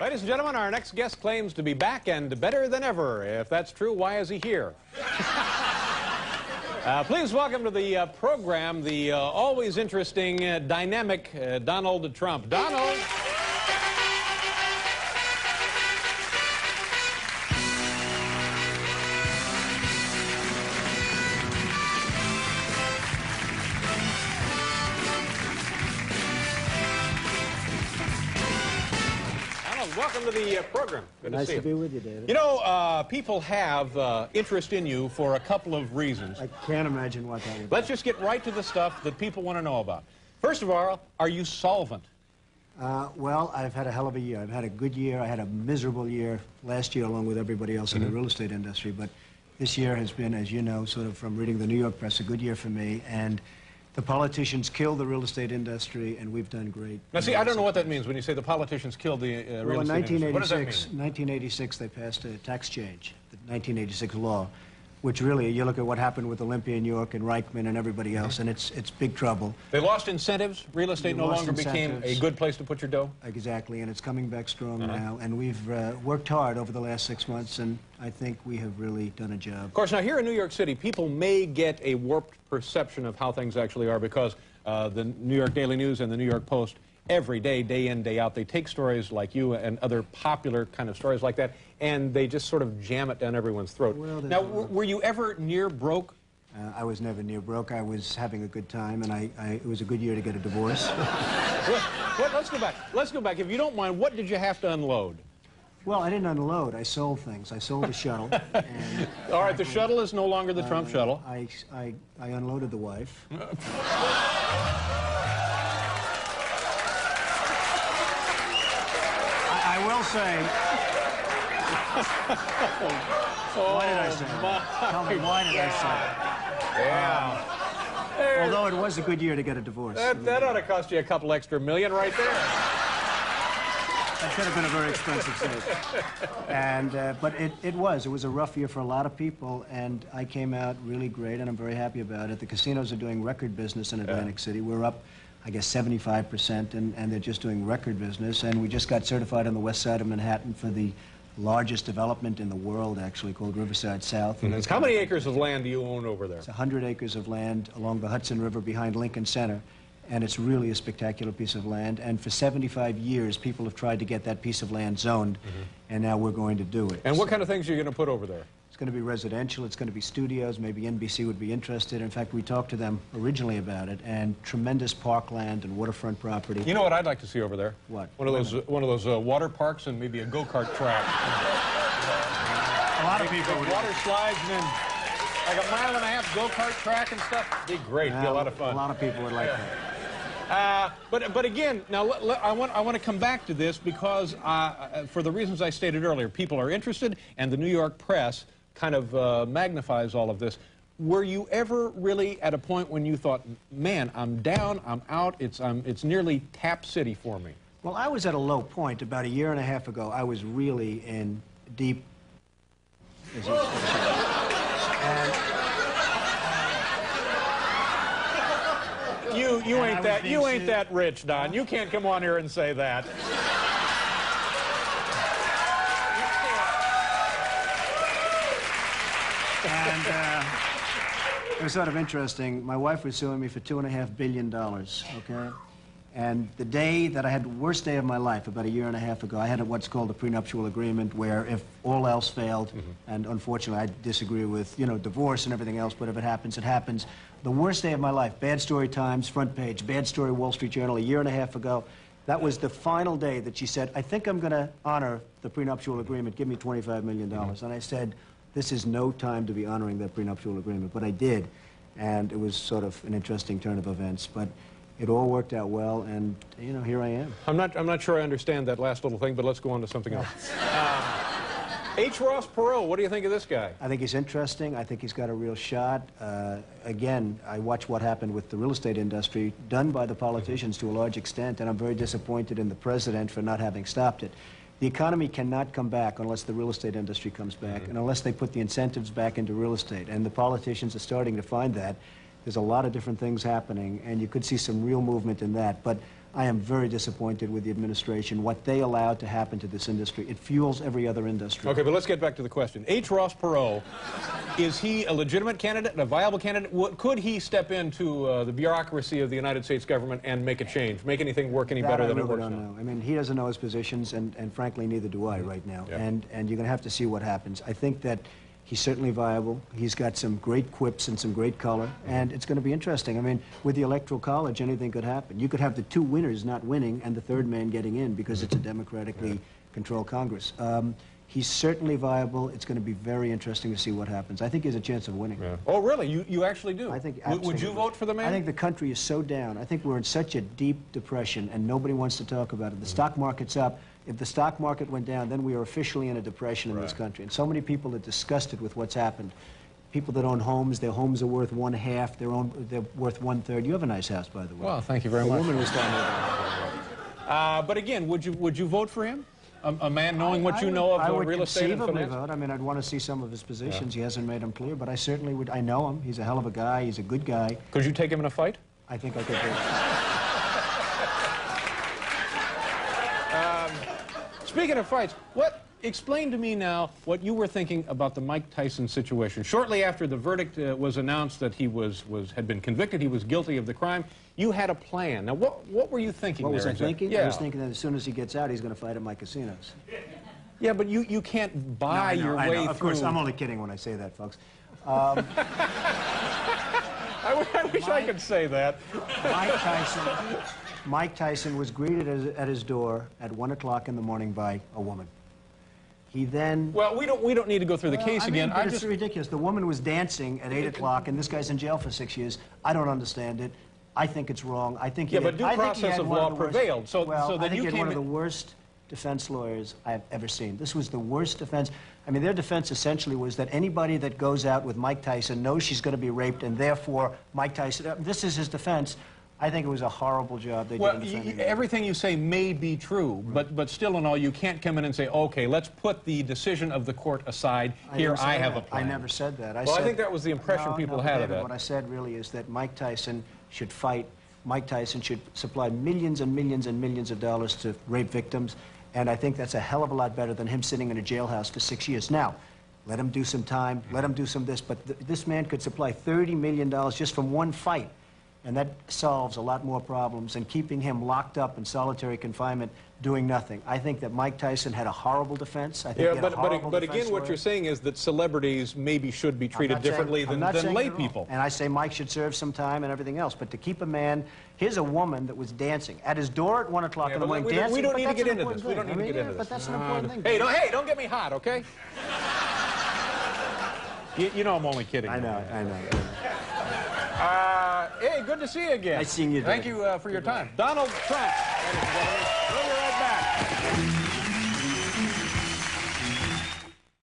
Ladies and gentlemen, our next guest claims to be back and better than ever. If that's true, why is he here? Please welcome to the program the always interesting, dynamic Donald Trump. Donald. Welcome to the program. Good nice to see you. Nice to be with you, David. You know, people have interest in you for a couple of reasons. I can't imagine what that would be. Let's just get right to the stuff that people want to know about. First of all, are you solvent? Well, I've had a hell of a year. I've had a good year. I had a miserable year last year along with everybody else in the real estate industry. But this year has been, as you know, sort of from reading the New York press, a good year for me. And the politicians killed the real estate industry, and we've done great. Now, see, I don't know what that means when you say the politicians killed the real estate industry. What does that mean? 1986, they passed a tax change, the 1986 law, which really, you look at what happened with Olympia, New York, and Reichman and everybody else, and it's big trouble. They lost incentives. Real estate no longer became a good place to put your dough. Exactly, and it's coming back strong now. And we've worked hard over the last 6 months, and I think we have really done a job. Of course, now here in New York City, people may get a warped perception of how things actually are because the New York Daily News and the New York Post, every day, day in, day out, they take stories like you and other popular kind of stories like that, and they just sort of jam it down everyone's throat. Well, now, were you ever near broke? I was never near broke. I was having a good time, and it was a good year to get a divorce. Let's go back. Let's go back. If you don't mind, what did you have to unload? Well, I didn't unload. I sold things. I sold the shuttle. And all right, the shuttle is no longer the Trump shuttle. I unloaded the wife. I will say... Why did I say that? Tell me, why did I say that? Yeah. Although it was a good year to get a divorce. That ought to cost you a couple extra million right there. That could have been a very expensive suit. And, but it was a rough year for a lot of people, and I came out really great, and I'm very happy about it. The casinos are doing record business in Atlantic City. We're up, I guess, 75%, and they're just doing record business. And we just got certified on the west side of Manhattan for the largest development in the world, actually, called Riverside South. How many acres of land do you own over there? It's 100 acres of land along the Hudson River behind Lincoln Center. And it's really a spectacular piece of land. And for 75 years, people have tried to get that piece of land zoned, and now we're going to do it. And what kind of things are you going to put over there? It's going to be residential, it's going to be studios, maybe NBC would be interested. In fact, we talked to them originally about it, and tremendous parkland and waterfront property. You know what I'd like to see over there? What? One of those water parks and maybe a go-kart track. A lot of people would. Water slides and then like a mile-and-a-half go-kart track and stuff. It'd be great. It'd be a lot of fun. A lot of people would like that. But again, now I want to come back to this because for the reasons I stated earlier, people are interested, and the New York press kind of magnifies all of this. Were you ever really at a point when you thought, man, I'm down, I'm out, it's nearly tap city for me? Well, I was at a low point about a year and a half ago. I was really in deep... You ain't that rich, Don. You can't come on here and say that. And it was sort of interesting. My wife was suing me for $2.5 billion, okay? And the day that I had the worst day of my life, about a year and a half ago, I had what's called a prenuptial agreement where if all else failed, and unfortunately I disagree with, you know, divorce and everything else, but if it happens, it happens. The worst day of my life, Bad Story Times, front page, Bad Story Wall Street Journal, a year and a half ago. That was the final day that she said, I think I'm going to honor the prenuptial agreement, give me $25 million. And I said, this is no time to be honoring that prenuptial agreement, but I did. And it was sort of an interesting turn of events, but it all worked out well, and, you know, here I am. I'm not sure I understand that last little thing, but let's go on to something else. H. Ross Perot, what do you think of this guy? I think he's interesting. I think he's got a real shot. Again, I watched what happened with the real estate industry, done by the politicians to a large extent, and I'm very disappointed in the president for not having stopped it. The economy cannot come back unless the real estate industry comes back, and unless they put the incentives back into real estate, and the politicians are starting to find that. There's a lot of different things happening, and you could see some real movement in that. But I am very disappointed with the administration, what they allowed to happen to this industry. It fuels every other industry. Okay, but let's get back to the question. H. Ross Perot, is he a legitimate candidate, a viable candidate? Could he step into the bureaucracy of the United States government and make a change, make anything work any better than it works now? I really don't know. I mean, he doesn't know his positions, and frankly, neither do I right now. Yeah. And you're going to have to see what happens. I think that he's certainly viable. He's got some great quips and some great color, and it's going to be interesting. I mean, with the Electoral College, anything could happen. You could have the two winners not winning and the third man getting in because it's a democratically controlled Congress. He's certainly viable. It's going to be very interesting to see what happens. I think he has a chance of winning. Yeah. Oh, really? You actually do? I think Would you vote for the man? I think the country is so down. I think we're in such a deep depression, and nobody wants to talk about it. The stock market's up. If the stock market went down, then we are officially in a depression in this country. And so many people are disgusted with what's happened. People that own homes, their homes are worth 1/2, they're worth 1/3. You have a nice house, by the way. Well, thank you very much. The woman was down there. But again, would you vote for him? A man knowing what you know of real estate and finance? I would conceivably vote. I mean, I'd want to see some of his positions. He hasn't made them clear, but I certainly would. I know him. He's a hell of a guy. He's a good guy. Could you take him in a fight? I think I could do it. Speaking of fights, explain to me now what you were thinking about the Mike Tyson situation. Shortly after the verdict was announced that he had been convicted, he was guilty of the crime, you had a plan. Now, what were you thinking? What was I thinking? Yeah. I was thinking that as soon as he gets out, he's going to fight at my casinos. Yeah, but you can't buy your way through. Of course, I'm only kidding when I say that, folks. I wish I could say that. Mike Tyson was greeted at his door at 1 o'clock in the morning by a woman. He then... Well, we don't need to go through the case again. It's ridiculous. The woman was dancing at 8 o'clock, and this guy's in jail for 6 years. I don't understand it. I think it's wrong. I think he but due process of law prevailed. So I think he had one of the worst defense lawyers I have ever seen. This was the worst defense. I mean, their defense essentially was that anybody that goes out with Mike Tyson knows she's going to be raped, and therefore Mike Tyson... This is his defense. I think it was a horrible job they did in defending him. Everything you say may be true, but still in all, you can't come in and say, okay, let's put the decision of the court aside. Here, I have a plan. I never said that. I think that was the impression people had of that. What I said really is that Mike Tyson should fight. Mike Tyson should supply millions and millions and millions of dollars to rape victims, and I think that's a hell of a lot better than him sitting in a jailhouse for 6 years. Now, let him do some time, let him do some this, but this man could supply $30 million just from one fight. And that solves a lot more problems than keeping him locked up in solitary confinement doing nothing. I think that Mike Tyson had a horrible defense. I think he had a horrible but again, what you're saying is that celebrities maybe should be treated differently than lay people. And I say Mike should serve some time and everything else. But to keep a man, here's a woman that was dancing at his door at 1 o'clock in the morning. We don't need to get into this. We don't need to get into this. But that's an important thing. Hey, don't get me hot, okay? You know I'm only kidding. I know. Hey, good to see you again. Nice seeing you. Thank you for your time. Donald Trump, ladies and gentlemen.